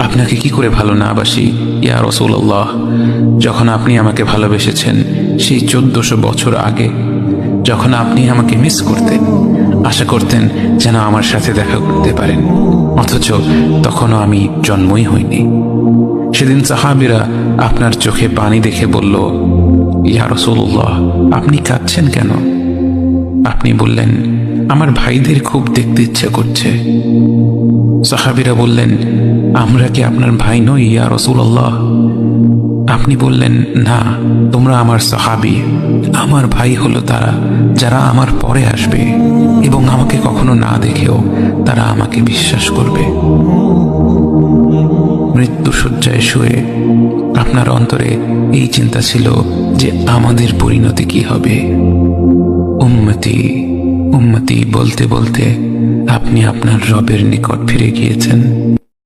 আপনাকে কি করে ভালো না বাসি ইয়া রাসূলুল্লাহ। যখন আপনি আমাকে ভালোবেসেছেন সেই 1400 বছর আগে, যখন আপনি আমাকে মিস করতেন, আশা করতেন যেন আমার সাথে দেখা করতে পারেন, অথচ তখনও আমি জন্মই হইনি। সেদিন সাহাবীরা আপনার চোখে পানি দেখে বলল, ইয়া রাসূলুল্লাহ, আপনি কাঁদছেন কেন? আপনি বললেন, আমার ভাইদের খুব দেখতে ইচ্ছা করছে। সাহাবীরা বললেন, আমরা কি আপনার ভাই নই ইয়া রাসূলুল্লাহ? আপনি বললেন, না, তোমরা আমার সাহাবী। আমার ভাই হলো তারা যারা আমার পরে আসবে এবং আমাকে কখনো না দেখেও তারা আমাকে বিশ্বাস করবে। মৃত্যু শয্যায় শুয়ে আপনার অন্তরে এই চিন্তা ছিল যে আমাদের পরিণতি কি হবে। উম্মতি উম্মতি বলতে বলতে আপনি আপনার রবের নিকট ফিরে গিয়েছেন।